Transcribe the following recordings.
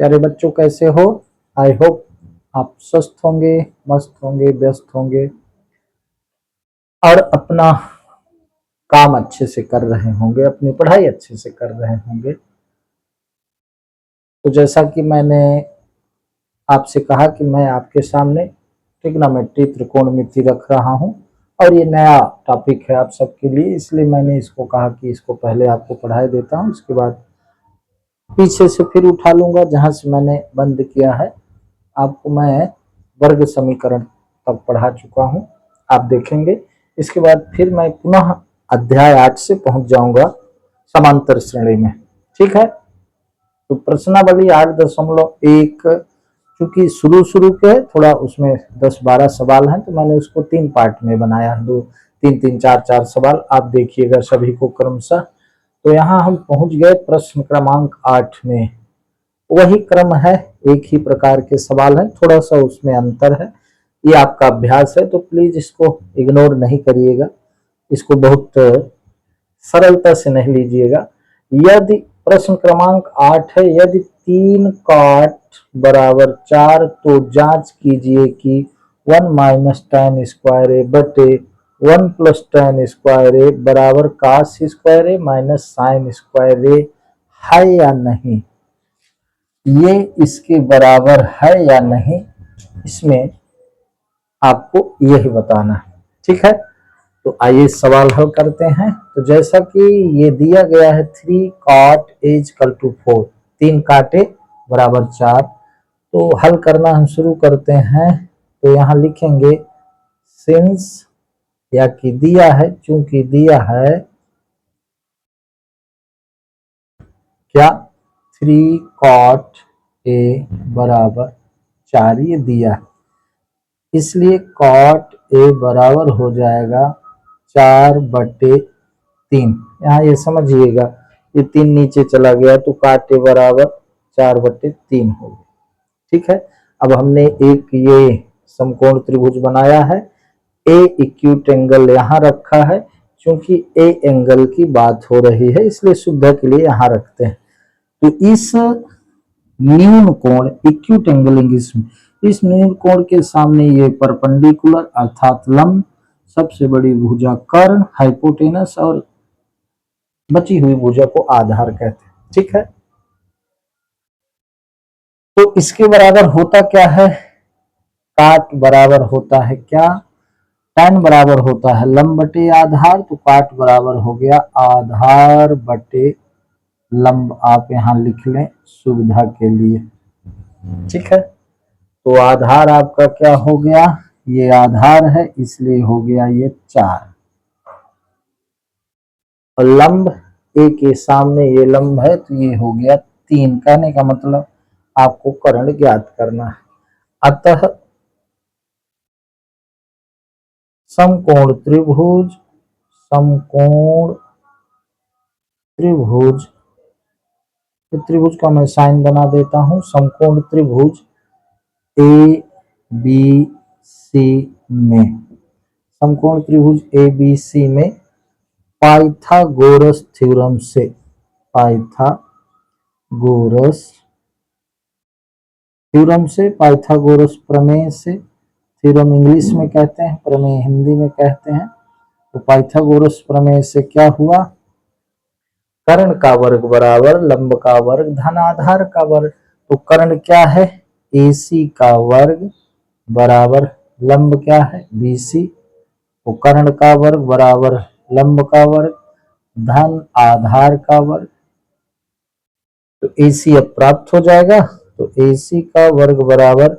प्यारे बच्चों, कैसे हो? आई होप आप स्वस्थ होंगे, मस्त होंगे, व्यस्त होंगे और अपना काम अच्छे से कर रहे होंगे, अपनी पढ़ाई अच्छे से कर रहे होंगे। तो जैसा कि मैंने आपसे कहा कि मैं आपके सामने ट्रिग्नोमेट्री त्रिकोणमिति रख रहा हूं और ये नया टॉपिक है आप सबके लिए, इसलिए मैंने इसको कहा कि इसको पहले आपको पढ़ाई देता हूं, इसके बाद पीछे से फिर उठा लूंगा जहां से मैंने बंद किया है। आपको मैं वर्ग समीकरण तक पढ़ा चुका हूं, आप देखेंगे। इसके बाद फिर मैं पुनः अध्याय 8 से पहुंच जाऊंगा समांतर श्रेणी में। ठीक है, तो प्रश्नावली 8.1 चूंकि शुरू के थोड़ा उसमें 10-12 सवाल हैं, तो मैंने उसको 3 पार्ट में बनाया, 2-3-3 4-4 सवाल आप देखिएगा सभी को क्रमशः। तो यहाँ हम पहुंच गए प्रश्न क्रमांक 8 में। वही क्रम है, एक ही प्रकार के सवाल हैं, थोड़ा सा उसमें अंतर है। ये आपका अभ्यास है, तो प्लीज इसको इग्नोर नहीं करिएगा, इसको बहुत सरलता से नहीं लीजिएगा। यदि प्रश्न क्रमांक 8 है, यदि 3 cot बराबर 4 तो जांच कीजिए कि 1 माइनस tan स्क्वायर ए बटे 1 प्लस tan स्क्वायर ए बराबर cos square A minus sine square ए है या नहीं। ये इसके बराबर है या नहीं, इसमें आपको यही बताना है। ठीक है, तो आइए सवाल हल करते हैं। तो जैसा कि ये दिया गया है 3 cot इक्वल टू 4, 3 काटे बराबर 4, तो हल करना हम शुरू करते हैं। तो यहाँ लिखेंगे सिंस, या कि दिया है, चूंकि दिया है क्या 3 cot ए बराबर 4, ये दिया है, इसलिए cot ए बराबर हो जाएगा 4/3। यहाँ ये समझिएगा, ये 3 नीचे चला गया तो cot ए बराबर 4/3 हो गया। ठीक है, अब हमने एक ये समकोण त्रिभुज बनाया है, ए एक्यूट एंगल यहाँ रखा है, क्योंकि ए एंगल की बात हो रही है इसलिए सुविधा के लिए यहाँ रखते हैं। तो इस न्यून कोण एक्यूट एंगल इस न्यून कोण के सामने ये परपेंडिकुलर अर्थात लंब, सबसे बड़ी भुजा कर्ण हाइपोटेनस और बची हुई भुजा को आधार कहते हैं। ठीक है, तो इसके बराबर होता क्या है, काट बराबर होता है क्या, tan बराबर होता है लंब बटे आधार, तो काट बराबर हो गया आधार बटे लंब, आप यहां लिख लें सुविधा के लिए। ठीक है, तो आधार आपका क्या हो गया, ये आधार है इसलिए हो गया ये 4, और लंब ए के सामने ये लंब है तो ये हो गया 3। कहने का मतलब आपको कर्ण ज्ञात करना है। अतः समकोण त्रिभुज त्रिभुज का मैं साइन बना देता हूं, समकोण त्रिभुज ए बी सी में, समकोण त्रिभुज ए बी सी में पाइथागोरस थ्योरम से, पाइथागोरस प्रमेय से, थ्योरम इंग्लिश में कहते हैं, प्रमेय हिंदी में कहते हैं। तो पाइथागोरस प्रमेय से क्या हुआ, कर्ण का वर्ग बराबर लंब का वर्ग धन आधार का वर्ग। तो कर्ण क्या है, AC का वर्ग बराबर लंब क्या है, BC। तो कर्ण का वर्ग बराबर लंब का वर्ग धन आधार का वर्ग, तो AC अब प्राप्त हो जाएगा। तो AC का वर्ग बराबर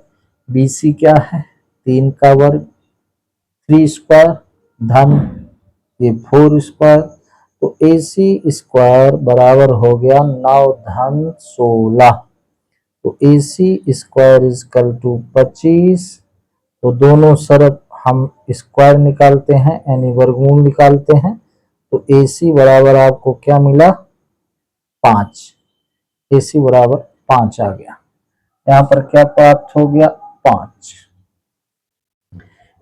BC क्या है, 3 का वर्ग 3 स्क्वायर धन ये 4 स्क्वायर, तो AC स्क्वायर बराबर हो गया 9 धन 16। तो AC स्क्वायर इक्वल टू 25। तो दोनों तरफ हम स्क्वायर निकालते हैं यानी वर्गमूल निकालते हैं, तो AC बराबर आपको क्या मिला, 5। AC बराबर 5 आ गया, यहाँ पर क्या प्राप्त हो गया, 5।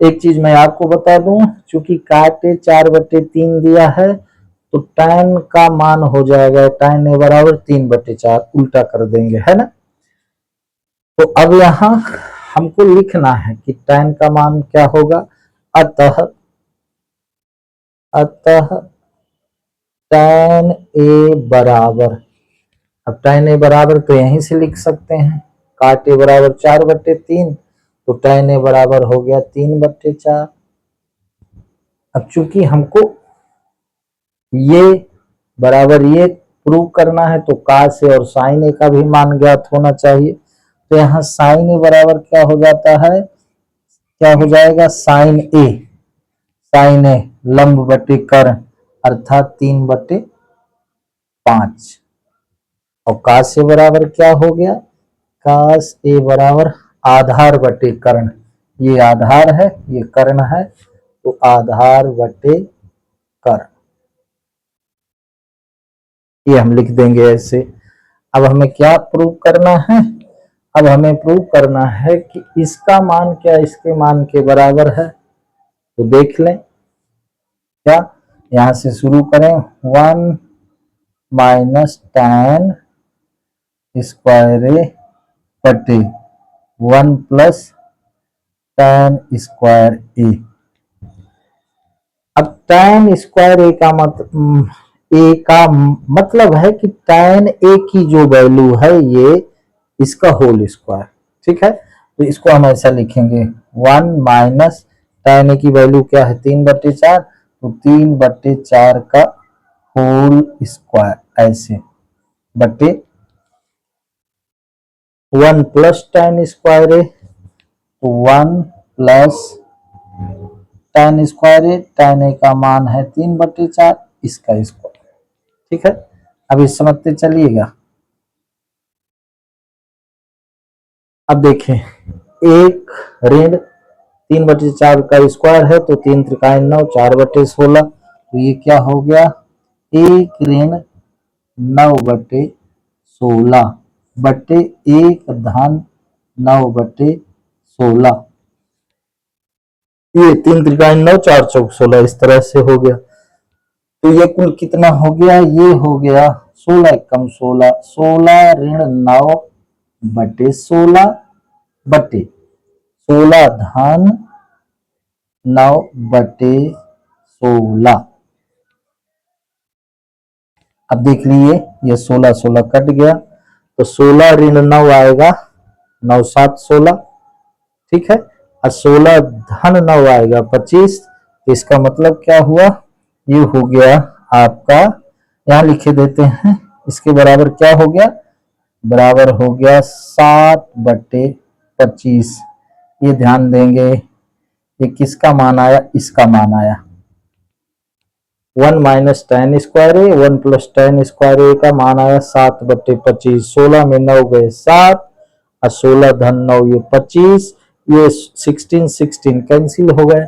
एक चीज मैं आपको बता दूं, चूंकि काटे 4/3 दिया है तो tan का मान हो जाएगा tan ए बराबर 3/4, उल्टा कर देंगे, है ना। तो अब यहाँ हमको लिखना है कि tan का मान क्या होगा। अतः अतः tan a बराबर, अब tan a बराबर तो यहीं से लिख सकते हैं, काट a बराबर 4/3, तो tan a बराबर हो गया 3/4। अब चूंकि हमको ये बराबर ये प्रूव करना है तो cos a और sin a का भी मान ज्ञात होना चाहिए। तो यहाँ sin a बराबर क्या हो जाता है, क्या हो जाएगा, sin a लंब बटे कर्ण अर्थात 3/5, और cos a बराबर क्या हो गया, cos a बराबर आधार बटे कर्ण, ये आधार है ये कर्ण है, तो आधार बटे कर्ण, ये हम लिख देंगे ऐसे। अब हमें क्या प्रूव करना है, अब हमें प्रूव करना है कि इसका मान क्या इसके मान के बराबर है। तो देख लें क्या, यहां से शुरू करें, 1 माइनस tan स्क्वायर ए बटे 1 प्लस tan स्क्वायर ए। अब tan स्क्वायर ए का मतलब है कि tan ए की जो वैल्यू है ये इसका होल स्क्वायर, ठीक है। तो इसको हम ऐसा लिखेंगे 1 माइनस tan ए की वैल्यू क्या है 3/4, तो 3/4 का होल स्क्वायर ऐसे बटे 1 प्लस tan स्क्वायर ए, तो 1 प्लस tan स्क्वायर ए, tan ए का मान है 3/4, इसका स्क्वायर, ठीक है। अब इस समझते चलिएगा। अब देखें, एक ऋण 3/4 का स्क्वायर है तो 3 त्रिकाय 9, 4/16, तो ये क्या हो गया, एक ऋण 9/16 बटे एक धन 9/16, ये 3 त्रिकाय 9, 4 चौक 16, इस तरह से हो गया। तो ये कुल कितना हो गया, ये हो गया 16 कम 16, 16 ऋण 9/16 बटे 16 धन 9/16। अब देख लीजिए ये 16 16 कट गया, तो 16 ऋण 9 आएगा 9 7 16, ठीक है, और 16 धन 9 आएगा 25। तो इसका मतलब क्या हुआ, ये हो गया आपका, यहां लिखे देते हैं, इसके बराबर क्या हो गया, बराबर हो गया 7/25। ये ध्यान देंगे, ये किसका मान आया, इसका मान आया 1 माइनस tan स्क्वायर ए, 1 प्लस tan स्क्वायर ए का मान आया 7/25। 16 में 9 गए 7 और 16 धन 9 ये 25, ये 16 16 कैंसिल हो गए।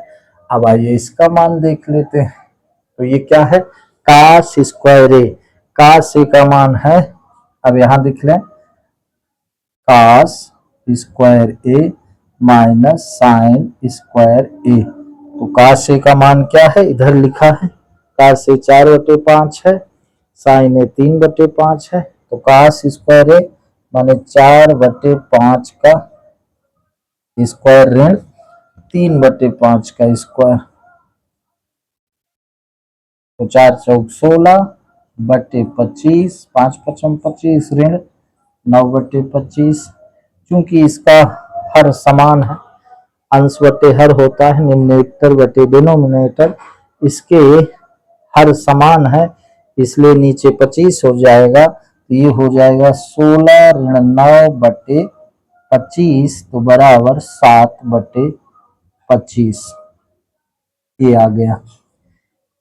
अब आइए इसका मान देख लेते हैं, तो ये क्या है, cos स्क्वायर ए, cos ए का मान है, अब यहां देख लें, cos square A minus sine square ए, तो cos ए का मान क्या है, इधर लिखा है, cos ए 4/5 है, साइन ए 3/5 है, तो cos स्क्वायर ए माने 4/5 का स्क्वायर ऋण 3/5 का स्क्वायर, तो 4 चौक 16 बटे 25, 5 पचम 25 ऋण 9/25। चूंकि इसका हर समान है, अंश बटे हर होता है, न्यूमरेटर बटे डिनोमिनेटर, इसके हर समान है, इसलिए नीचे 25 हो जाएगा, तो ये हो जाएगा 16 ऋण 9/25, तो बराबर 7/25, ये आ गया।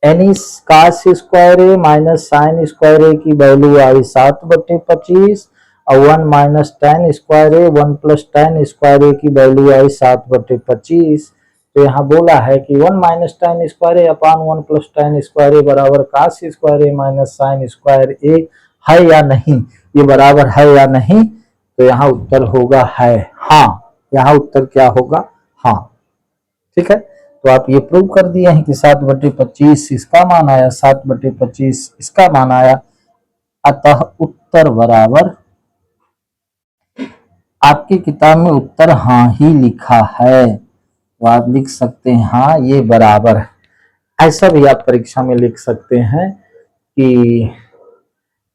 यानी cos square A minus sine square ए की वैल्यू आई 7/25, और 1 माइनस tan स्क्वायर ए 1 प्लस tan स्क्वायर ए की वैल्यू आई 7/25। तो यहाँ बोला है कि 1 minus tan square A upon 1 plus tan square ए बराबर cos square A minus sine square ए है या नहीं, ये बराबर है या नहीं, तो यहाँ उत्तर होगा है, हाँ, यहाँ उत्तर क्या होगा, हाँ, ठीक है। तो आप ये प्रूव कर दिए हैं कि 7/25 इसका मान आया, 7/25 इसका मान आया, अतः उत्तर बराबर आपकी किताब में उत्तर हाँ ही लिखा है, तो आप लिख सकते हैं हाँ ये बराबर है। ऐसा भी आप परीक्षा में लिख सकते हैं कि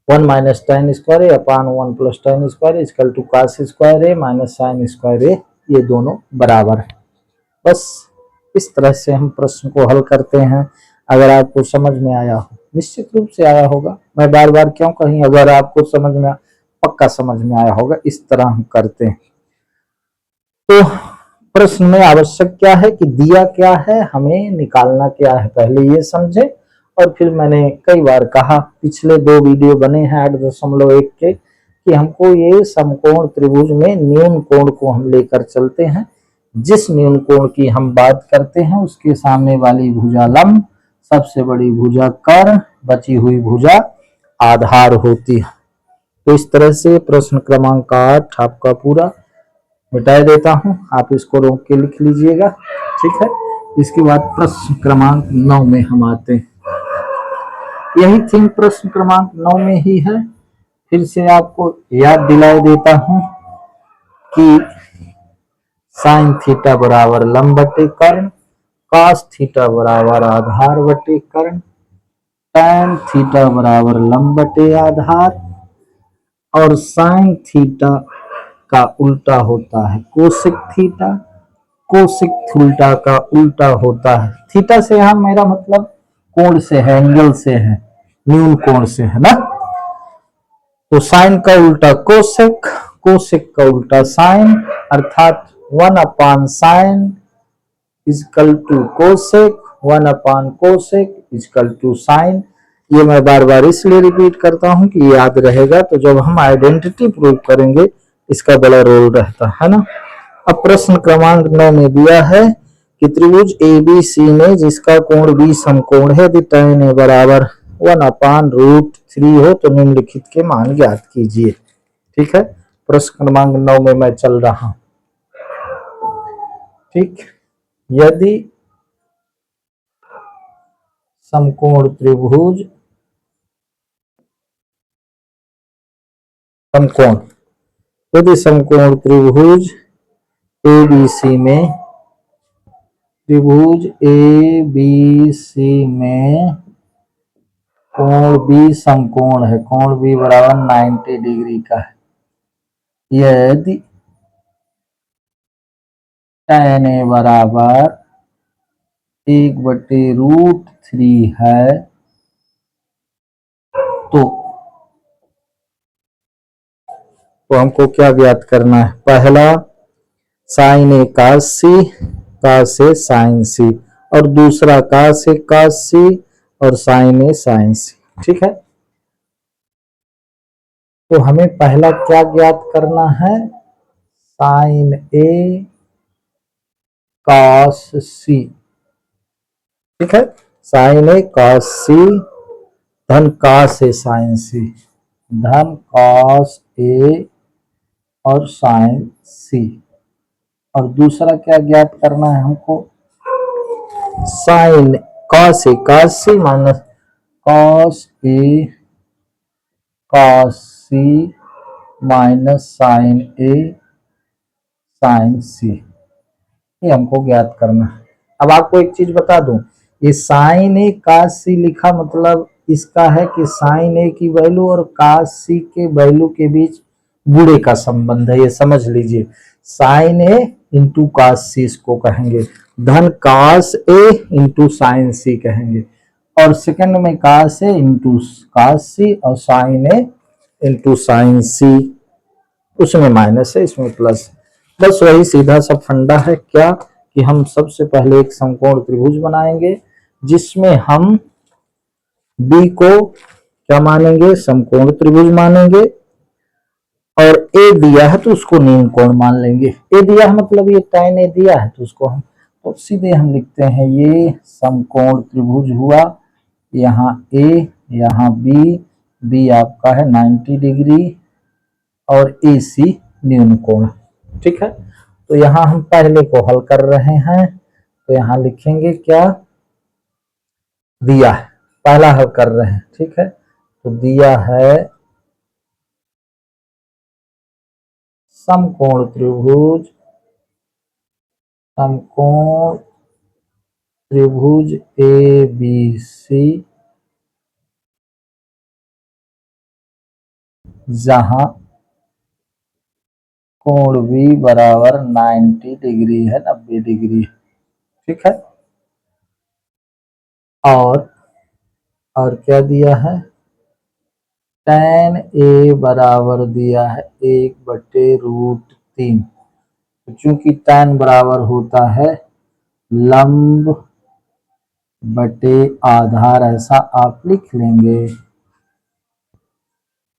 1 minus tan square A upon 1 plus tan square equal to cos square A minus sine square A, ये दोनों बराबर है। बस इस तरह से हम प्रश्न को हल करते हैं। अगर आपको समझ में आया हो, निश्चित रूप से आया होगा, मैं बार बार क्यों कहीं, अगर आपको समझ में, पक्का समझ में आया होगा, इस तरह हम करते हैं। तो प्रश्न में आवश्यक क्या है कि दिया क्या है, हमें निकालना क्या है, पहले ये समझे। और फिर मैंने कई बार कहा, पिछले 2 वीडियो बने हैं 8.1 के, कि हमको ये समकोण त्रिभुज में न्यून कोण को हम लेकर चलते हैं। जिस न्यून कोण की हम बात करते हैं उसके सामने वाली भुजा लंब, सबसे बड़ी भुजा कर्ण, बची हुई भुजा आधार होती है। तो इस तरह से प्रश्न क्रमांक 8 आपका पूरा मिटा देता हूं, आप इसको रोक के लिख लीजिएगा, ठीक है। इसके बाद प्रश्न क्रमांक 9 में हम आते हैं। यही थिंग प्रश्न क्रमांक 9 में ही है। फिर से आपको याद दिलाए देता हूं कि साइन थीटा बराबर लंब बटे कर्ण, कॉस थीटा बराबर आधार बटे कर्ण, टैन थीटा बराबर लंब बटे आधार, और साइन थीटा का उल्टा होता है कोसेक थीटा, कोसेक थीटा का उल्टा होता है, थीटा से यहां मेरा मतलब कोण से है, एंगल से है, न्यून कोण से है ना। तो साइन का उल्टा कोसेक, कोसेक का उल्टा साइन, अर्थात 1 upon sine equal to cosec, 1 upon cosec equal to sine. ये मैं बार बार इसलिए रिपीट करता हूं कि याद रहेगा, तो जब हम आइडेंटिटी प्रूव करेंगे इसका बड़ा रोल रहता है ना। अब प्रश्न क्रमांक 9 में दिया है कि त्रिभुज ABC में जिसका कोण B समकोण है, यदि tan A बराबर 1 अपान √3 हो तो निम्नलिखित के मान ज्ञात कीजिए। ठीक है, प्रश्न क्रमांक 9 में मैं चल रहा हूं। ठीक, यदि समकोण त्रिभुज यदि समकोण त्रिभुज ABC में, त्रिभुज ABC में कोण B समकोण है, कोण B बराबर 90 डिग्री का है, यदि tan A बराबर 1/√3 है तो हमको क्या ज्ञात करना है। पहला sign A cos C, cos A sin C, और दूसरा cos A cos C और sin A sin C। ठीक है, तो हमें पहला क्या ज्ञात करना है, साइन A cos C। ठीक है, साइन A cos C धन cos A sin C, धन cos A और sin C। और दूसरा क्या ज्ञात करना है हमको, sine cos A cos C minus cos A cos C minus sin A sin C, ये हमको ज्ञात करना है। अब आपको एक चीज बता दूं, ये साइन ए cos C लिखा मतलब इसका है कि साइन ए की वैल्यू और cos C के वैल्यू के बीच गुणे का संबंध है, ये समझ लीजिए। Sine A into cos C इसको कहेंगे, धन cos A into sine C कहेंगे, और सेकंड में cos A into cos C और sine A into sine C, उसमें माइनस है इसमें प्लस। बस वही सीधा सा फंडा है क्या, कि हम सबसे पहले एक समकोण त्रिभुज बनाएंगे जिसमें हम B को क्या मानेंगे, समकोण त्रिभुज मानेंगे, और A दिया है तो उसको न्यून कोण मान लेंगे। A दिया है मतलब ये tan A दिया है तो उसको हम, तो सीधे हम लिखते हैं ये समकोण त्रिभुज हुआ, यहाँ A यहाँ B आपका है 90 डिग्री और AC न्यून कोण। ठीक है, तो यहाँ हम पहले को हल कर रहे हैं, तो यहाँ लिखेंगे क्या, दिया है, पहला हल कर रहे हैं। ठीक है, तो दिया है समकोण त्रिभुज ए बी सी, जहां कोण बी बराबर 90 डिग्री है, 90 डिग्री है। ठीक है। और क्या दिया है, tan ए बराबर दिया है 1/√3। चूंकि tan बराबर होता है लंब बटे आधार, ऐसा आप लिख लेंगे,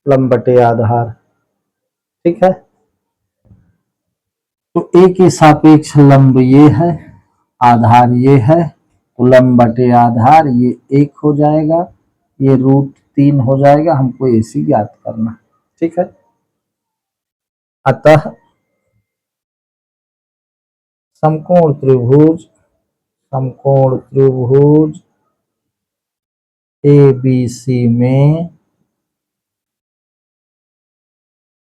लंब बटे आधार। ठीक है। तो ए के सापेक्ष लंब ये है, आधार ये है, तो लंब बटे आधार ये 1 हो जाएगा, ये √3 हो जाएगा। हमको AC ज्ञात करना। ठीक है। अतः समकोण त्रिभुज ABC में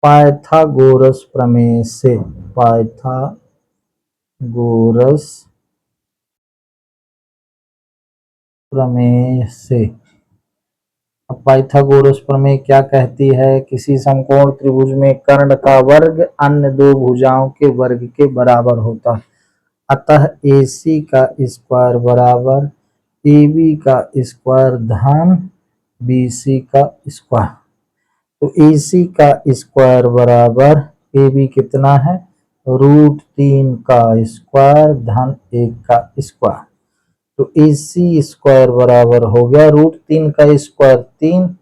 पाइथागोरस प्रमेय से, अब पाइथागोरस प्रमेय क्या कहती है, किसी समकोण त्रिभुज में कर्ण का वर्ग अन्य दो भुजाओं के वर्ग के बराबर होता है। अतः AC का स्क्वायर बराबर AB का स्क्वायर धन BC का स्क्वायर। तो AC का स्क्वायर बराबर AB कितना है, √3 का स्क्वायर धन 1 का स्क्वायर। तो AC स्क्वायर बराबर हो गया √3 का स्क्वायर 3,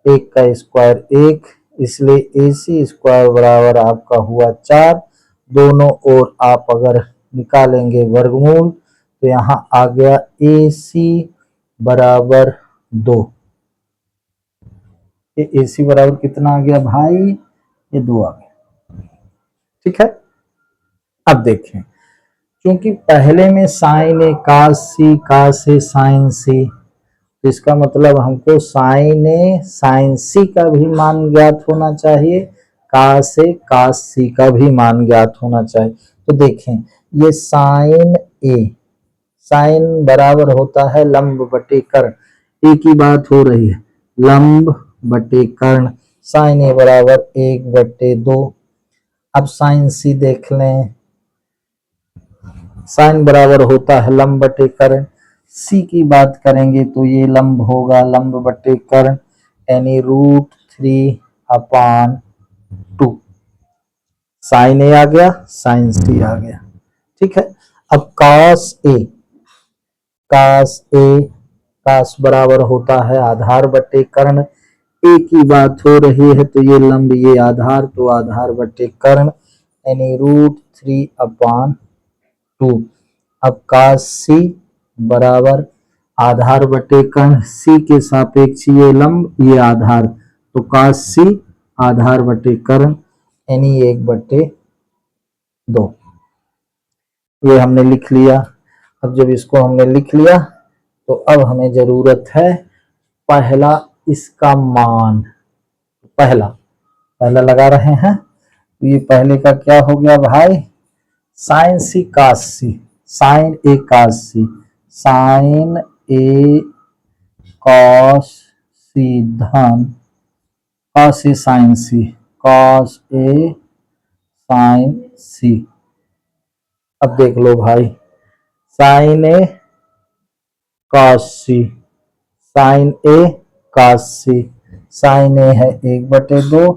1 का स्क्वायर 1, इसलिए AC स्क्वायर बराबर आपका हुआ 4। दोनों ओर आप अगर निकालेंगे वर्गमूल तो यहाँ आ गया AC बराबर 2। ये AC बराबर कितना आ गया भाई, ये 2 आ गया। ठीक है। अब देखें, क्योंकि पहले में साइन ए कास ए साइन सी, तो इसका मतलब हमको साइन ए साइन सी का भी मान ज्ञात होना चाहिए, कास ए कास सी का भी मान ज्ञात होना चाहिए। तो देखें, ये साइन बराबर होता है लंब बटे कर्ण, एक ही बात हो रही है, लंब बटे कर्ण। साइन ए बराबर 1/2। अब साइन सी देख लें, साइन बराबर होता है लंब बटे कर्ण। सी की बात करेंगे तो ये लंब होगा लंब बटे कर्ण, यानी √3/2। साइन ए आ गया, साइन सी आ गया। ठीक है। अब कास बराबर होता है आधार बटे कर्ण, एक ही बात हो रही है, तो ये लंब ये आधार, तो आधार बटे कर्ण, यानी √3/2। अब कास सी बराबर आधार बटे कर्ण, सी के सापेक्ष ये लंब ये आधार, तो कास सी आधार बटे कर्ण, यानी 1/2। ये हमने लिख लिया। अब जब इसको हमने लिख लिया तो अब हमें जरूरत है पहला इसका मान। पहला लगा रहे हैं, तो ये पहले का क्या हो गया भाई, साइन सी कास सी, साइन ए कास सी, साइन ए कॉस सी धन cos A sign C, cos A sign सी। अब देख लो भाई, साइन ए कॉस सी, साइन ए कॉस सी, साइन ए है 1/2,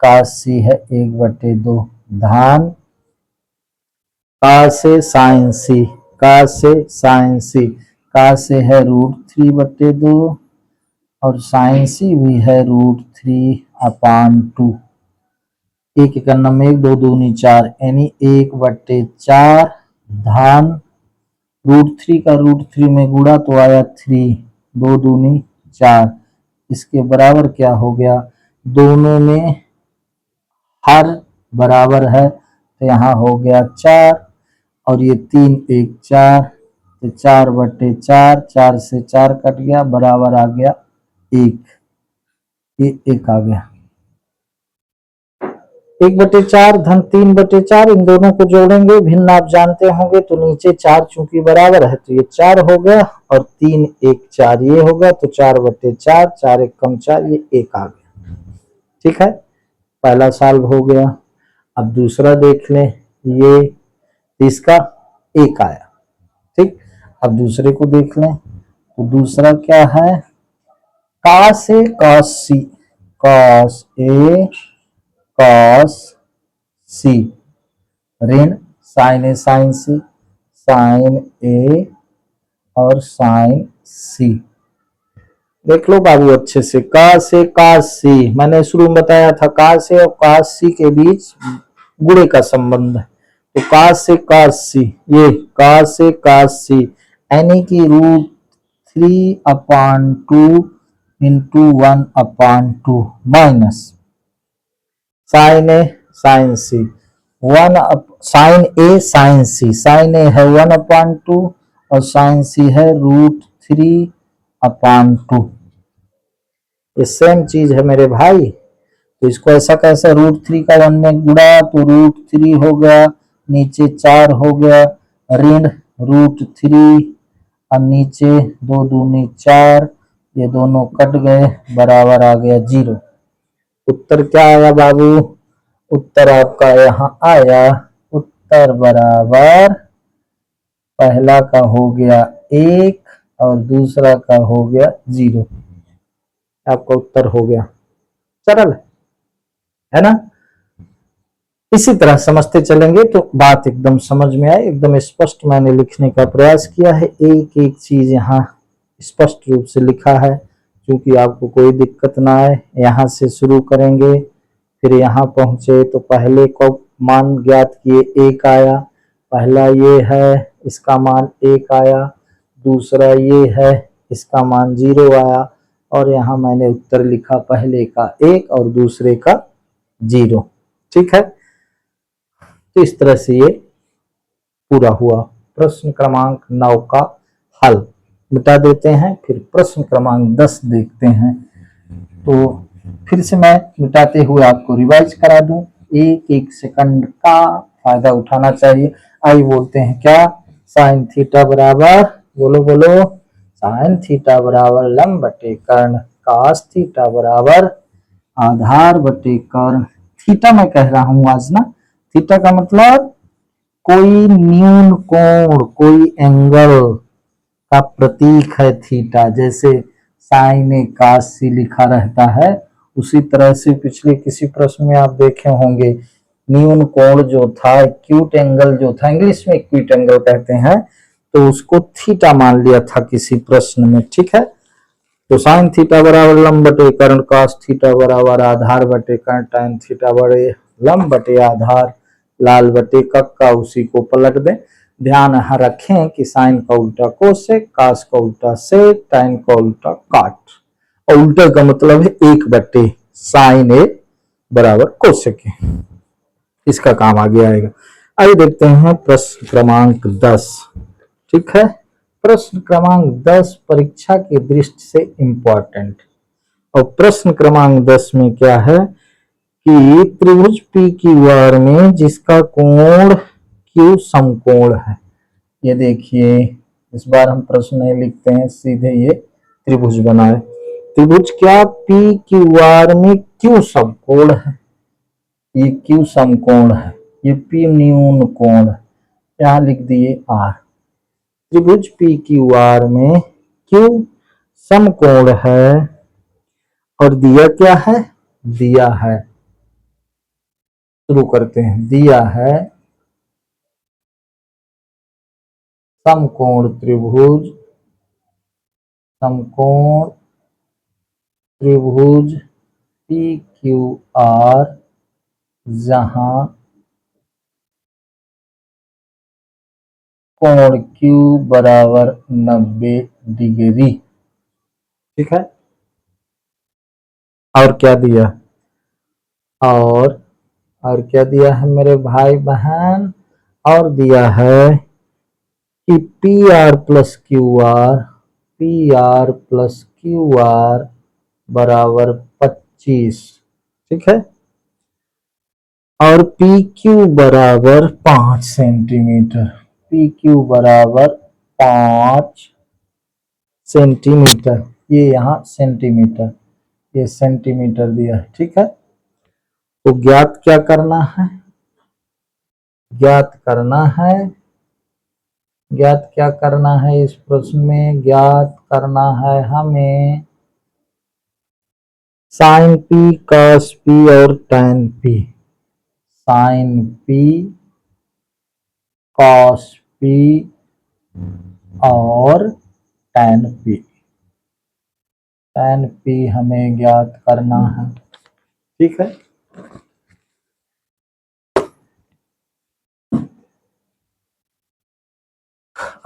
कॉस सी है 1/2, धन cos A sign C, cos A sign C, cos A है √3/2 और साइन सी भी है √3/2। एक एक में 1, 2 दूनी 4, यानी 1/4 धन √3 का √3 में गुणा तो आया 3, 2 दूनी 4, इसके बराबर क्या हो गया, दोनों में हर बराबर है तो यहाँ हो गया 4, और ये 3 1 4, तो 4/4, 4 से 4 कट गया, बराबर आ गया 1, ये 1 आ गया। 1/4 धन 3/4, इन दोनों को जोड़ेंगे, भिन्न आप जानते होंगे, तो नीचे 4 चूंकि बराबर है तो ये 4 हो गया और 3 1 4 ये होगा, तो 4/4, 4 1 कम 4, ये 1 आ गया। ठीक है, पहला सॉल्व हो गया। अब दूसरा देख लें, ये इसका 1 आया। ठीक, अब दूसरे को देख लें, तो दूसरा क्या है, cos A cos C, cos A cos C ऋण sin A sin C, sin A और sin C। देख लो बाबू अच्छे से, cos A cos C, मैंने शुरू में बताया था cos A और cos C के बीच गुणे का संबंध है, तो cos A cos C, ये cos A cos C यानी कि √3/2 into 1/2 minus sin A sin C, sin A sin C, sin A है 1/2 और sin C है √3/2। ये सेम चीज है मेरे भाई, तो इसको ऐसा कैसे, √3 का 1 में गुणा तो √3 हो गया, नीचे 4 हो गया, ऋण √3 और नीचे 2 दूनी 4, ये दोनों कट गए, बराबर आ गया 0। उत्तर क्या आया बाबू, उत्तर आपका यहाँ आया, उत्तर बराबर पहला का हो गया 1 और दूसरा का हो गया 0, आपका उत्तर हो गया। सरल है ना, इसी तरह समझते चलेंगे तो बात एकदम समझ में आए, एकदम स्पष्ट मैंने लिखने का प्रयास किया है, एक एक चीज यहाँ स्पष्ट रूप से लिखा है, क्योंकि आपको कोई दिक्कत ना आए। यहाँ से शुरू करेंगे, फिर यहाँ पहुंचे तो पहले को मान ज्ञात किए 1 आया, पहला ये है, इसका मान 1 आया, दूसरा ये है, इसका मान 0 आया, और यहाँ मैंने उत्तर लिखा पहले का 1 और दूसरे का 0। ठीक है, तो इस तरह से ये पूरा हुआ। प्रश्न क्रमांक 9 का हल मिटा देते हैं, फिर प्रश्न क्रमांक 10 देखते हैं। तो फिर से मैं मिटाते हुए आपको रिवाइज करा दूं, एक एक सेकंड का फायदा उठाना चाहिए। आई बोलते हैं क्या, साइन थीटा बराबर, बोलो बोलो, साइन थीटा बराबर लंब बटे कर्ण, कास थीटा बराबर आधार बटे कर्ण। थीटा मैं कह रहा हूं आज ना, थीटा का मतलब कोई न्यून कोण, कोई एंगल का प्रतीक है थीटा। जैसे साइन ए कास सी लिखा रहता है, उसी तरह से पिछले किसी प्रश्न में आप देखे होंगे, न्यून कोण जो था, एक्यूट एंगल जो था, इंग्लिश में एक्यूट एंगल कहते हैं, तो उसको थीटा मान लिया था किसी प्रश्न में। ठीक है, तो साइन थीटा बराबर लंब बटे कर्ण, कास थीटा बराबर आधार बटे कर्ण, टाइन थीटा बड़े लंब बटे आधार, लाल बटे कक्का, उसी को पलट दें। ध्यान यहाँ रखें कि साइन का उल्टा कोसेक, कास का उल्टा सेक, टाइन का उल्टा काट, और उल्टा का मतलब है 1 बटे साइन ए बराबर कोसेक। इसका काम आगे आएगा। आइए देखते हैं प्रश्न क्रमांक 10। ठीक है, प्रश्न क्रमांक 10 परीक्षा की दृष्टि से इंपॉर्टेंट। और प्रश्न क्रमांक 10 में क्या है कि त्रिभुज पी क्यू आर में जिसका कोण क्यू समकोण है। ये देखिए, इस बार हम प्रश्न नहीं लिखते हैं, सीधे ये त्रिभुज बनाए। त्रिभुज क्या, पी क्यू आर में क्यू समकोण है, ये क्यू समकोण है, ये पी न्यून कोण है, यहाँ लिख दिए आर। त्रिभुज पी क्यू आर में क्यू समकोण है, और दिया क्या है, दिया है, शुरू करते हैं, दिया है समकोण त्रिभुज, समकोण त्रिभुज पी क्यू आर, जहां कोण क्यू बराबर 90 डिग्री। ठीक है, और क्या दिया, और क्या दिया है मेरे भाई बहन, और दिया है कि P R plus Q R, P R plus Q R बराबर 25। ठीक है, और पी क्यू बराबर 5 सेंटीमीटर, पी क्यू बराबर 5 सेंटीमीटर, ये यहाँ सेंटीमीटर, ये सेंटीमीटर दिया है। ठीक है, तो ज्ञात क्या करना है, ज्ञात करना है, ज्ञात क्या करना है इस प्रश्न में, ज्ञात करना है हमें साइन पी, कॉस पी और tan P, sine P, cos P और टैन पी, टैन पी हमें ज्ञात करना है। ठीक है,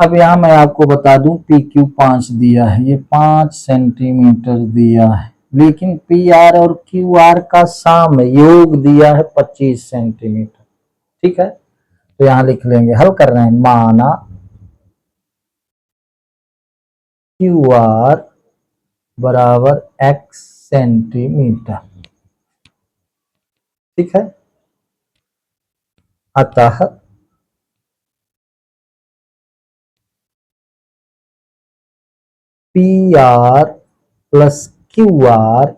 अब यहाँ मैं आपको बता दूं पी क्यू 5 दिया है, ये 5 सेंटीमीटर दिया है, लेकिन पी आर और क्यू आर का सम योग दिया है 25 सेंटीमीटर। ठीक है, तो यहाँ लिख लेंगे, हल कर रहे हैं, माना क्यू आर बराबर x सेंटीमीटर। ठीक है, अतः P R plus Q R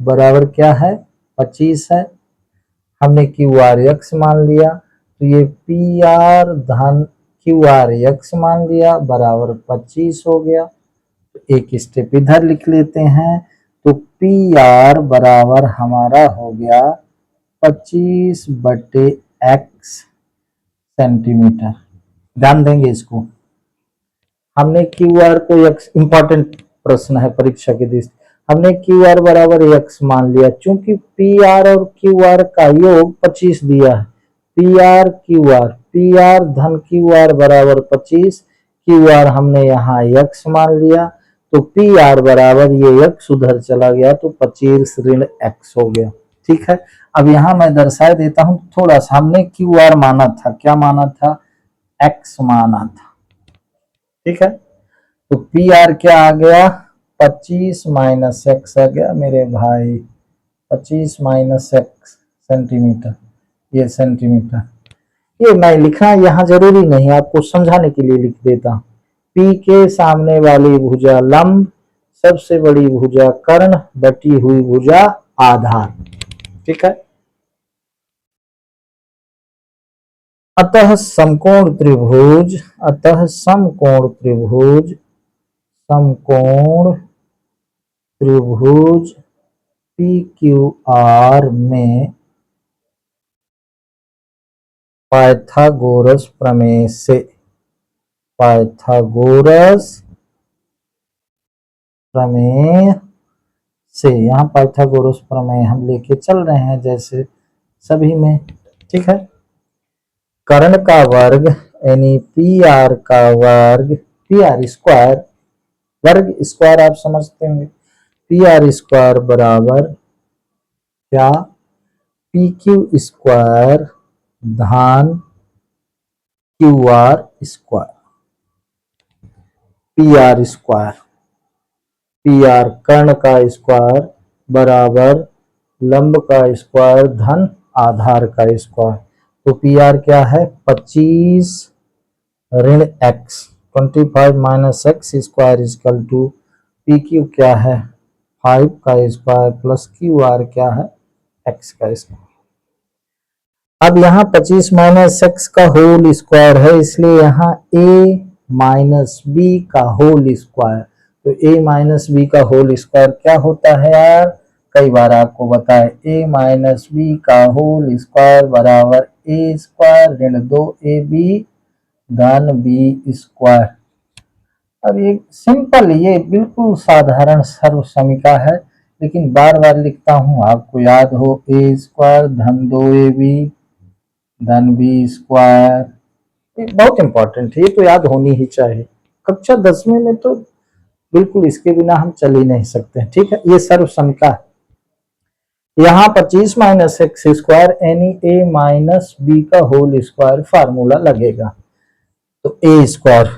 बराबर क्या है, 25 है, हमने क्यू आर एक्स मान लिया, तो ये पी आर धन क्यू आर एक्स मान लिया बराबर 25 हो गया। तो एक स्टेप इधर लिख लेते हैं, तो पी आर बराबर हमारा हो गया 25 बटे एक्स सेंटीमीटर। ध्यान देंगे इसको, हमने क्यू आर को एक्स, इंपॉर्टेंट प्रश्न है परीक्षा के दृष्टि, हमने क्यू आर बराबर एक्स मान लिया, चूंकि पी आर और क्यू आर का योग 25 दिया है, P R Q R, P R धन क्यू आर बराबर 25, क्यू आर हमने यहाँ एक्स मान लिया, तो पी आर बराबर ये एक्स उधर चला गया, तो 25 ऋण एक्स हो गया। ठीक है, अब यहाँ मैं दर्शा देता हूँ थोड़ा सा, हमने क्यू आर माना था, क्या माना था, एक्स माना था। ठीक है, तो पी आर क्या आ गया, 25 माइनस एक्स आ गया मेरे भाई, 25 माइनस एक्स सेंटीमीटर, ये सेंटीमीटर, ये मैं लिखना यहाँ जरूरी नहीं, आपको समझाने के लिए लिख देता हूँ। पी के सामने वाली भुजा लंब, सबसे बड़ी भुजा कर्ण, बटी हुई भुजा आधार। ठीक है, अतः समकोण त्रिभुज, अतः समकोण त्रिभुज, समकोण त्रिभुज पी क्यू आर में पाइथागोरस प्रमेय से, पाइथागोरस प्रमेय से, यहाँ पाइथागोरस प्रमेय हम लेके चल रहे हैं जैसे सभी में। ठीक है, कर्ण का वर्ग यानी पी आर का वर्ग, पी आर स्क्वायर, वर्ग स्क्वायर आप समझते होंगे, पी आर स्क्वायर बराबर क्या, पी क्यू स्क्वायर धन Q R square, P R square, P R कर्ण का स्क्वायर बराबर लंब का स्क्वायर धन आधार का स्क्वायर, तो पी आर क्या है, 25 ऋण x, 25 minus x square equal to P Q क्या है, 5 का स्क्वायर प्लस क्यू आर क्या है, एक्स का स्क्वायर। अब यहाँ 25 माइनस एक्स का होल स्क्वायर है, इसलिए यहाँ a माइनस बी का होल स्क्वायर, तो a माइनस बी का होल स्क्वायर क्या होता है यार, कई बार आपको बताए, a माइनस बी का होल स्क्वायर बराबर a स्क्वायर ऋण 2ab धन b स्क्वायर। अब ये सिंपल, ये बिल्कुल साधारण सर्व समीका है, लेकिन बार बार लिखता हूँ आपको याद हो, a स्क्वायर धन 2ab धन बी स्क्वायर, बहुत इंपॉर्टेंट है, ये तो याद होनी ही चाहिए, कक्षा 10वीं में तो बिल्कुल इसके बिना हम चल ही नहीं सकते। ठीक है, ये सर्व समीका है, यहाँ 25 माइनस एक्स स्क्वायर यानी ए माइनस बी का होल स्क्वायर फार्मूला लगेगा, तो ए स्क्वायर,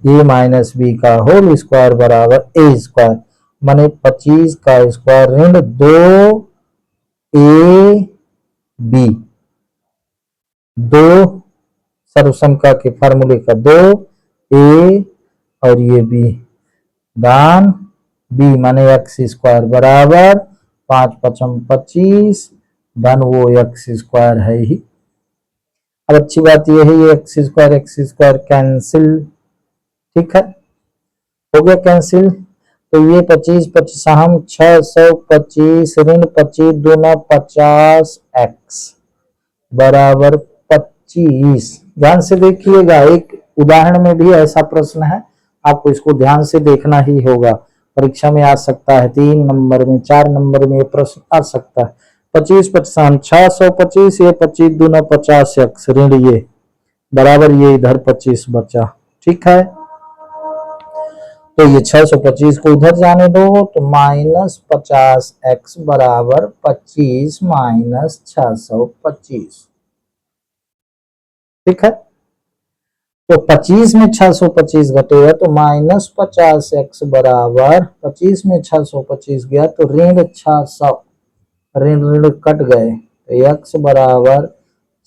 ए माइनस बी का होल स्क्वायर बराबर ए स्क्वायर, माने 25 का स्क्वायर ऋण 2 ए बी, दो सर्वसमका के फार्मूले का 2 ए और ये बी, दान बी माने एक्स स्क्वायर बराबर 5 पचम 25 धन वो एक्स स्क्वायर है ही। अब अच्छी बात यह है ये एक्स स्क्वायर कैंसिल, ठीक है, हो गया कैंसिल। तो ये 25 25 हम 625 ऋण 25 दूना 50 एक्स बराबर 25। ध्यान से देखिएगा, एक उदाहरण में भी ऐसा प्रश्न है, आपको इसको ध्यान से देखना ही होगा। परीक्षा में आ सकता है, 3 नंबर में 4 नंबर में ये प्रश्न आ सकता है। 25 55 625, ये 25 दूना 50 एक्स ऋण ये बराबर ये इधर 25 बचा, ठीक है। तो ये 625 को उधर जाने दो, तो -50 एक्स बराबर 25 माइनस 625, ठीक है। तो 25 में 625 घटेगा तो -50 एक्स बराबर 25 में 625 गया तो ऋण 600, ऋण ऋण कट गए तो एक्स बराबर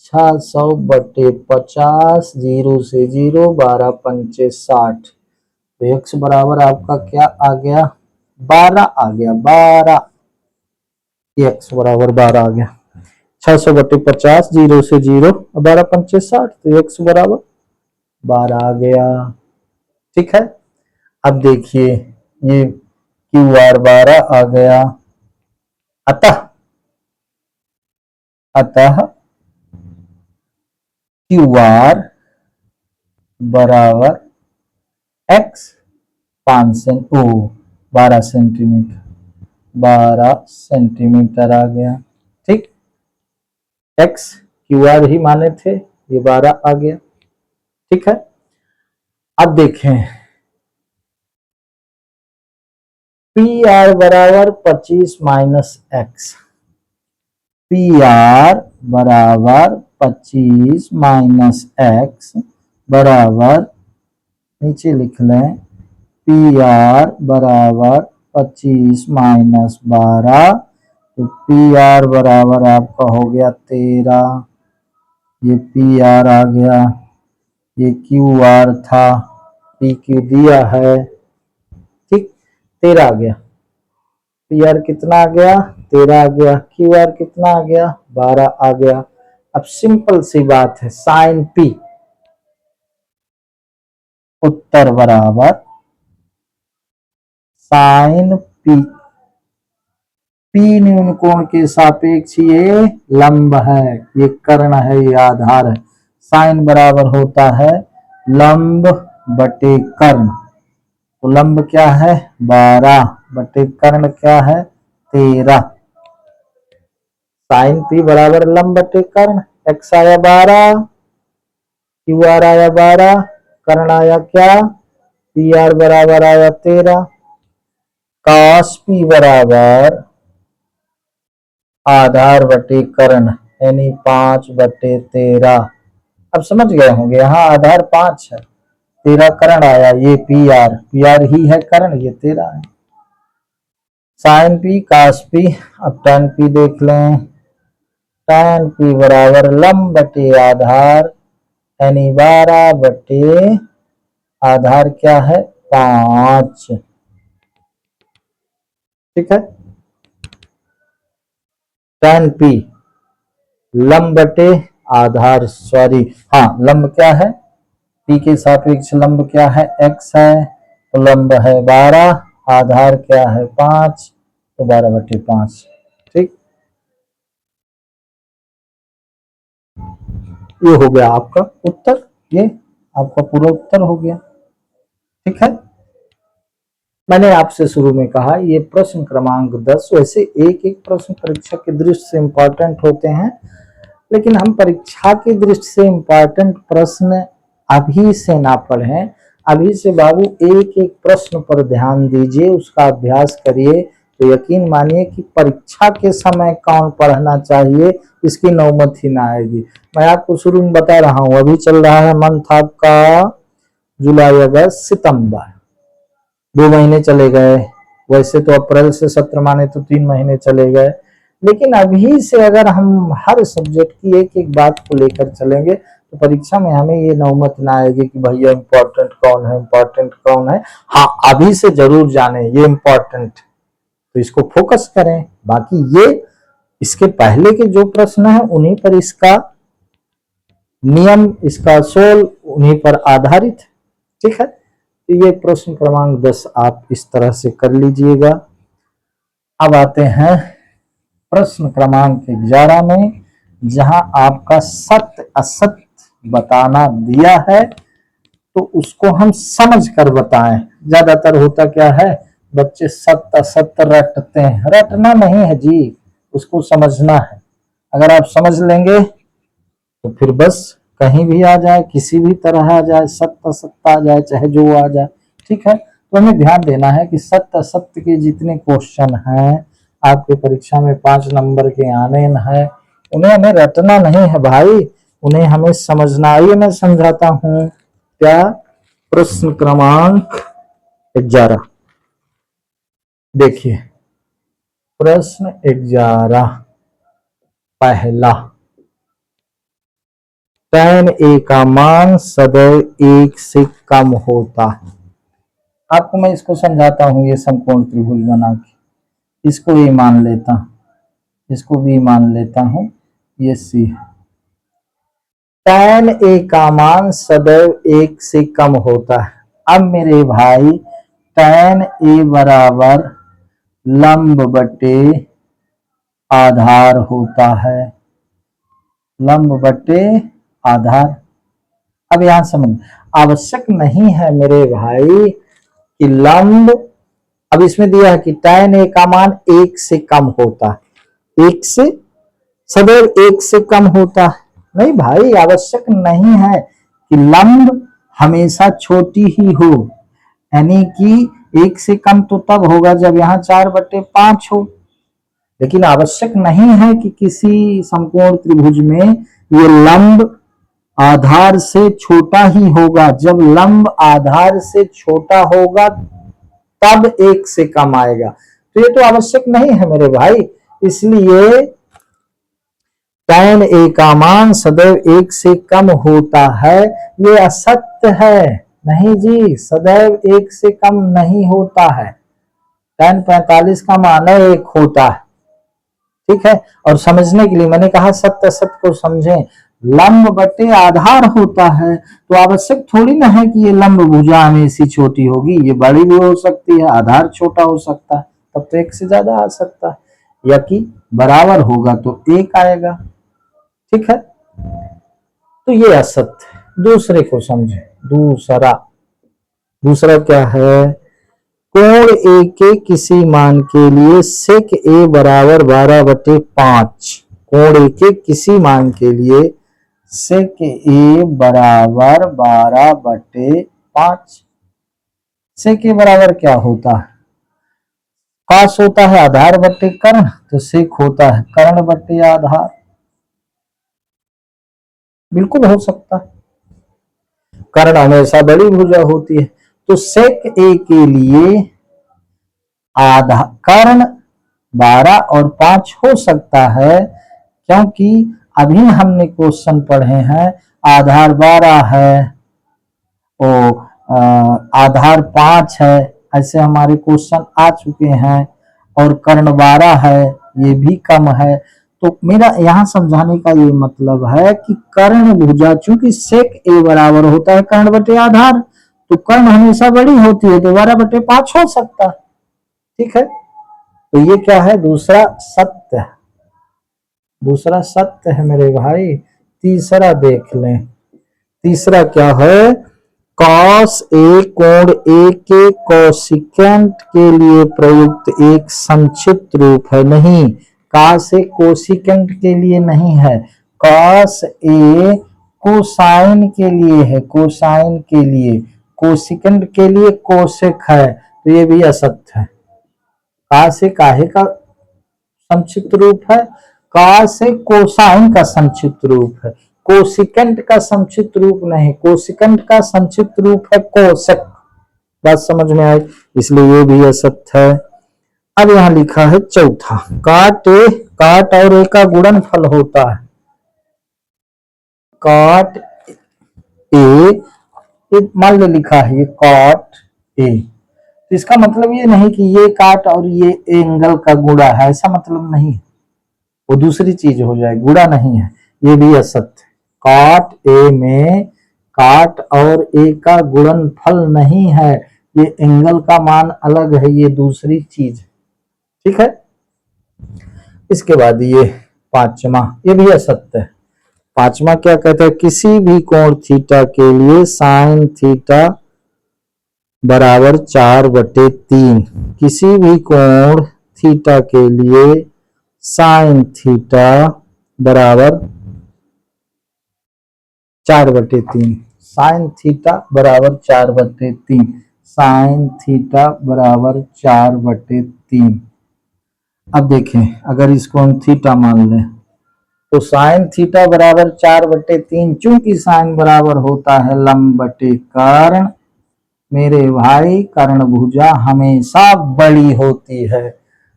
600 बटे 50, 0 से 0 12 पंचे 60, तो एक्स बराबर आपका क्या आ गया 12 आ गया, 12 एक्स बराबर 12 आ गया। 600 बटे 50, 0 से 0 12 पंचे 60, तो एक्स बराबर 12 आ गया, ठीक है। अब देखिए ये क्यू आर 12 आ गया, अतः क्यू आर बराबर एक्स 12 सेंटीमीटर, 12 सेंटीमीटर आ गया, ठीक। एक्स क्यू आर ही माने थे, ये 12 आ गया, ठीक है। अब देखें पी आर बराबर 25 माइनस एक्स, पी आर बराबर 25 माइनस एक्स बराबर, नीचे लिख लें पी आर बराबर 25 माइनस 12, तो पी आर बराबर आपका हो गया 13, ये पी आर आ गया, ये क्यू आर था, पी क्यू दिया है, ठीक, 13 आ गया। पी आर कितना आ गया 13 आ गया, क्यू आर कितना आ गया 12 आ गया। अब सिंपल सी बात है, साइन पी उत्तर बराबर साइन पी, पी न्यून कोण के सापेक्ष ये लंब है, ये कर्ण है, ये आधार है। साइन बराबर होता है लंब बटे कर्ण, तो लंब क्या है 12 बटे कर्ण क्या है 13, साइन पी बराबर लंब बटे कर्ण, एक्स आया 12, क्यू आर आया 12, कर्ण आया क्या पी आर बराबर आया 13, कॉस पी बराबर आधार बटे कर्ण यानी 5 बटे 13। अब समझ गए होंगे, यहाँ आधार 5 है, 13 कर्ण आया, ये पी आर ही है कर्ण, ये 13 है। साइन पी कॉस पी, अब tan पी देख लें, tan पी बराबर लंब बटे आधार यानी 12 बटे आधार क्या है 5, ठीक है। tan पी लंब बटे आधार, सॉरी हाँ लंब क्या है पी के सापेक्ष लंब क्या है x है, तो लंब है 12, आधार क्या है 5, तो 12 बटे 5, ठीक। ये हो गया आपका उत्तर, ये आपका पूरा उत्तर हो गया, ठीक है। मैंने आपसे शुरू में कहा ये प्रश्न क्रमांक 10, वैसे एक एक प्रश्न परीक्षा की दृष्टि से इंपॉर्टेंट होते हैं, लेकिन हम परीक्षा की दृष्टि से इंपॉर्टेंट प्रश्न अभी से ना पढ़ें, अभी से बाबू एक एक प्रश्न पर ध्यान दीजिए, उसका अभ्यास करिए, तो यकीन मानिए कि परीक्षा के समय कौन पढ़ना चाहिए इसकी नौबत ही ना आएगी। मैं आपको शुरू में बता रहा हूँ, अभी चल रहा है मंथ आपका जुलाई अगस्त सितंबर, 2 महीने चले गए, वैसे तो अप्रैल से सत्र माने तो 3 महीने चले गए, लेकिन अभी से अगर हम हर सब्जेक्ट की एक एक बात को लेकर चलेंगे तो परीक्षा में हमें ये नौबत ना आएगी कि भैया इम्पोर्टेंट कौन है, इम्पोर्टेंट कौन है। हाँ, अभी से जरूर जाने ये इम्पोर्टेंट, तो इसको फोकस करें। बाकी ये इसके पहले के जो प्रश्न है उन्हीं पर इसका नियम, इसका सोल उन्हीं पर आधारित, ठीक है। तो ये प्रश्न क्रमांक 10 आप इस तरह से कर लीजिएगा। अब आते हैं प्रश्न क्रमांक 11 में, जहां आपका सत्य असत्य बताना दिया है तो उसको हम समझ कर बताएं। ज्यादातर होता क्या है, बच्चे सत्य असत्य रटते हैं। रटना नहीं है जी, उसको समझना है। अगर आप समझ लेंगे तो फिर बस कहीं भी आ जाए, किसी भी तरह आ जाए, सत्य असत्य आ जाए, चाहे जो आ जाए, ठीक है। तो हमें ध्यान देना है कि सत्य असत्य के जितने क्वेश्चन हैं आपके परीक्षा में 5 नंबर के आने हैं, उन्हें हमें रटना नहीं है भाई, उन्हें हमें समझना। आइए मैं समझाता हूं। क्या? प्रश्न क्रमांक 11 देखिए, प्रश्न 11 पहला, tan a का मान सदैव 1 से कम होता है। आपको मैं इसको समझाता हूं। ये समकोण त्रिभुज बना के इसको भी मान लेता हूं, इसको भी मान लेता हूं, ये सी है। tan a का मान सदैव 1 से कम होता है। अब मेरे भाई tan a बराबर लंब बटे आधार होता है, लंब बटे आधार। अब यहां समझ, आवश्यक नहीं है मेरे भाई कि लंब, अब इसमें दिया है कि tan a का मान 1 से कम होता है, 1 से सदैव 1 से कम होता है। नहीं भाई, आवश्यक नहीं है कि लंब हमेशा छोटी ही हो, यानी कि 1 से कम तो तब होगा जब यहाँ 4/5 हो। लेकिन आवश्यक नहीं है कि किसी समकोण त्रिभुज में ये लंब आधार से छोटा ही होगा। जब लंब आधार से छोटा होगा तब 1 से कम आएगा। तो ये तो आवश्यक नहीं है मेरे भाई, इसलिए tan a का मान सदैव 1 से कम होता है, ये असत्य है। नहीं जी, सदैव 1 से कम नहीं होता है। tan 45 का मान 1 होता है, ठीक है। और समझने के लिए मैंने कहा सत्य असत्य को समझें। लंब बटे आधार होता है, तो आवश्यक थोड़ी ना है कि ये लंब भुजा हमेशा छोटी होगी, ये बड़ी भी हो सकती है, आधार छोटा हो सकता है, तब तो 1 से ज्यादा आ सकता है। या कि बराबर होगा तो 1 आएगा, ठीक है। तो ये असत्य। दूसरे को समझे। दूसरा क्या है, कोण ए के किसी मान के लिए सेक ए बराबर 12/5। कोण ए के किसी मान के लिए सेक ए बराबर 12/5। सेक ए बराबर क्या होता है, काश होता है आधार बट्टे कर्ण, तो सेक होता है कर्ण बट्टे आधार। बिल्कुल हो सकता है, कर्ण हमेशा बड़ी भुजा होती है। तो सेक ए के लिए आधा कर्ण 12 और 5 हो सकता है, क्योंकि अभी हमने क्वेश्चन पढ़े हैं आधार 12 है और आधार 5 है, ऐसे हमारे क्वेश्चन आ चुके हैं। और कर्ण 12 है, ये भी कम है। तो मेरा यहाँ समझाने का ये मतलब है कि कर्ण भुजा, चूंकि सेक ए बराबर होता है कर्ण बटे आधार, तो कर्ण हमेशा बड़ी होती है, तो 12/5 हो सकता है, ठीक है। तो ये क्या है, दूसरा सत्य है, दूसरा सत्य है मेरे भाई। तीसरा देख लें। तीसरा क्या है, कॉस ए कोण ए के कोसिकेंट के लिए प्रयुक्त एक संक्षिप्त रूप है। नहीं, कॉस ए कोसिकेंट के लिए नहीं है, कॉस ए कोसाइन के लिए है, कोसाइन के लिए। कोसिकेंट के लिए कोसेक है, तो ये भी असत्य है। का से काहे का संक्षिप्त रूप है, का से कोसाइन का संक्षिप्त रूप है, कोसिकेंट का संक्षिप्त रूप नहीं। कोसिकेंट का संक्षिप्त रूप है कोसेक। बात समझ में आई, इसलिए ये भी असत्य है। अब यहां लिखा है चौथा, काट और ए का गुणनफल होता है। काट ए, मान लो लिखा है ये काट ए, तो इसका मतलब ये नहीं कि ये काट और ये एंगल का गुणा है, ऐसा मतलब नहीं है, वो दूसरी चीज हो जाए, गुणा नहीं है, ये भी असत्य। काट ए में काट और ए का गुणनफल नहीं है, ये एंगल का मान अलग है, ये दूसरी चीज है, ठीक है। इसके बाद ये पांचवा, ये भी असत्य है। पांचवा क्या कहता है, किसी भी कोण थीटा के लिए साइन थीटा बराबर 4/3, किसी भी कोण थीटा के लिए साइन थीटा बराबर 4/3, साइन थीटा बराबर 4/3, साइन थीटा बराबर 4/3। अब देखें, अगर इसको हम थीटा मान लें तो साइन थीटा बराबर 4/3, चूंकि साइन बराबर होता है लंब बटे कर्ण, मेरे भाई कर्णभुजा हमेशा बड़ी होती है,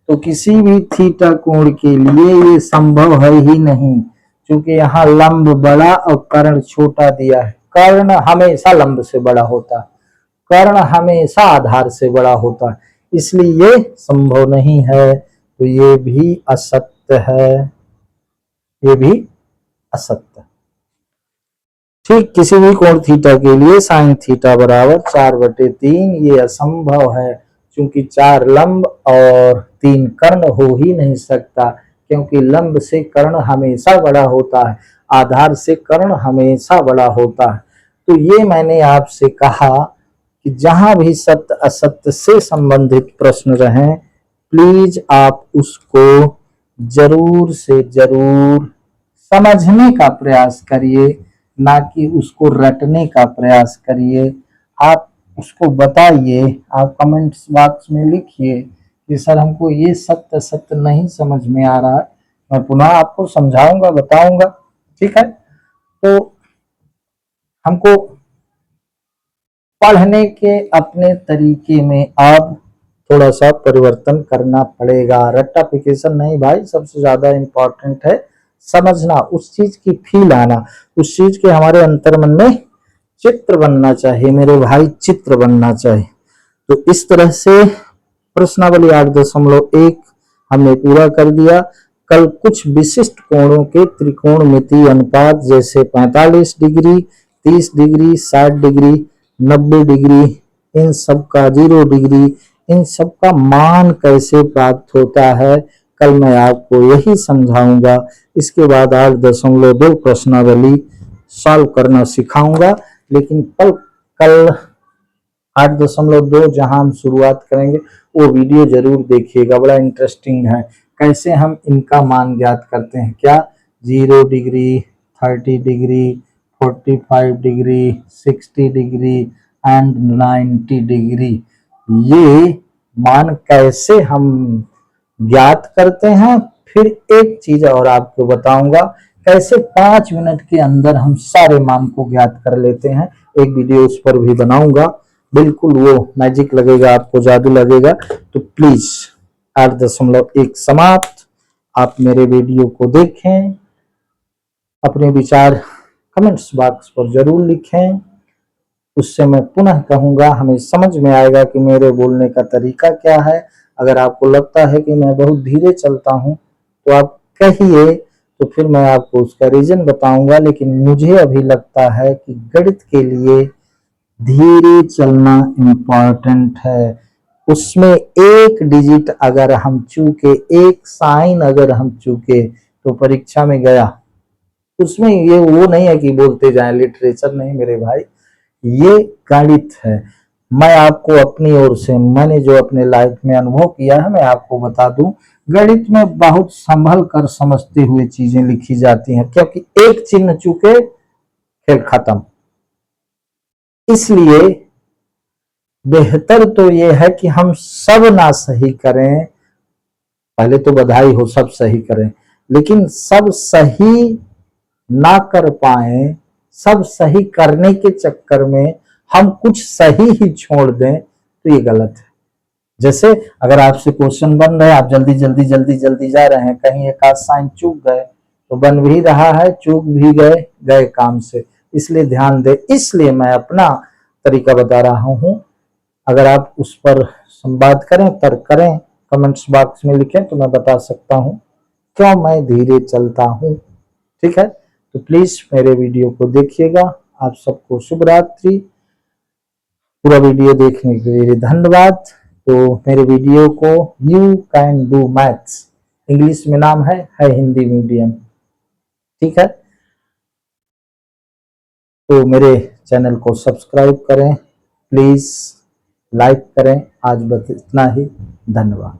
तो किसी भी थीटा कोण के लिए ये संभव है ही नहीं, क्योंकि यहाँ लंब बड़ा और कर्ण छोटा दिया है। कर्ण हमेशा लंब से बड़ा होता है, कर्ण हमेशा आधार से बड़ा होता है, इसलिए ये संभव नहीं है, तो ये भी असत्य है, ये भी असत्य। ठीक, किसी भी कोण थीटा के लिए साइन थीटा बराबर 4/3, ये असंभव है, क्योंकि 4 लंब और 3 कर्ण हो ही नहीं सकता, क्योंकि लंब से कर्ण हमेशा बड़ा होता है, आधार से कर्ण हमेशा बड़ा होता है। तो ये मैंने आपसे कहा कि जहां भी सत्य असत्य से संबंधित प्रश्न रहें, प्लीज आप उसको जरूर से जरूर समझने का प्रयास करिए, ना कि उसको रटने का प्रयास करिए। आप उसको बताइए, आप कमेंट्स बॉक्स में लिखिए कि सर हमको ये सत्य सत्य नहीं समझ में आ रहा है, मैं पुनः आपको समझाऊंगा, बताऊंगा, ठीक है। तो हमको पढ़ने के अपने तरीके में अब थोड़ा सा परिवर्तन करना पड़ेगा, रट्टाफिकेशन नहीं भाई, सबसे ज्यादा इम्पोर्टेंट है समझना, उस चीज की फील आना, उस चीज के हमारे अंतर्मन में चित्र बनना चाहिए मेरे भाई, चित्र बनना चाहिए। तो इस तरह से प्रश्नावली 8.1 हमने पूरा कर दिया। कल कुछ विशिष्ट कोणों के त्रिकोणमितीय अनुपात जैसे 45 डिग्री, 30 डिग्री, 60 डिग्री, 90 डिग्री, इन सब का 0 डिग्री, इन सब का मान कैसे प्राप्त होता है, कल मैं आपको यही समझाऊंगा। इसके बाद 8.2 प्रश्नावली सॉल्व करना सिखाऊंगा, लेकिन कल 8.2 जहां हम शुरुआत करेंगे वो वीडियो जरूर देखिएगा, बड़ा इंटरेस्टिंग है। कैसे हम इनका मान ज्ञात करते हैं, क्या 0 degree, 30 degree, 45 degree, 60 degree and 90 degree, ये मान कैसे हम ज्ञात करते हैं। फिर एक चीज और आपको बताऊंगा, कैसे 5 मिनट के अंदर हम सारे मान को ज्ञात कर लेते हैं, एक वीडियो उस पर भी बनाऊंगा, बिल्कुल वो मैजिक लगेगा, आपको जादू लगेगा। तो प्लीज 8.1 समाप्त, आप मेरे वीडियो को देखें, अपने विचार कमेंट्स बॉक्स पर जरूर लिखें, उससे मैं पुनः कहूंगा, हमें समझ में आएगा कि मेरे बोलने का तरीका क्या है। अगर आपको लगता है कि मैं बहुत धीरे चलता हूं तो आप कहिए, तो फिर मैं आपको उसका रीजन बताऊंगा, लेकिन मुझे अभी लगता है कि गणित के लिए धीरे चलना इम्पोर्टेंट है। उसमें एक डिजिट अगर हम चूके, एक साइन अगर हम चूके तो परीक्षा में गया। उसमें ये वो नहीं है कि बोलते जाएं, लिटरेचर नहीं मेरे भाई, ये गणित है। मैं आपको अपनी ओर से मैंने जो अपने लाइफ में अनुभव किया है मैं आपको बता दूं, गणित में बहुत संभल कर समझते हुए चीजें लिखी जाती हैं, क्योंकि एक चिन्ह चूके खेल खत्म। इसलिए बेहतर तो ये है कि हम सब ना सही करें, पहले तो बधाई हो, सब सही करें, लेकिन सब सही ना कर पाए, सब सही करने के चक्कर में हम कुछ सही ही छोड़ दें, तो ये गलत है। जैसे अगर आपसे क्वेश्चन बन रहे हैं, आप जल्दी जा रहे हैं, कहीं एक आध साइन चूक गए तो बन भी रहा है, चूक भी गए काम से, इसलिए ध्यान दे। इसलिए मैं अपना तरीका बता रहा हूँ, अगर आप उस पर संवाद करें, तर्क करें, कमेंट्स बॉक्स में लिखें तो मैं बता सकता हूँ क्यों मैं धीरे चलता हूँ। ठीक है, तो प्लीज मेरे वीडियो को देखिएगा। आप सबको शुभ रात्रि। पूरा वीडियो देखने के लिए धन्यवाद। तो मेरे वीडियो को you can do maths English में नाम है हिंदी मीडियम। ठीक है, तो मेरे चैनल को सब्सक्राइब करें, प्लीज लाइक करें। आज बस इतना ही, धन्यवाद।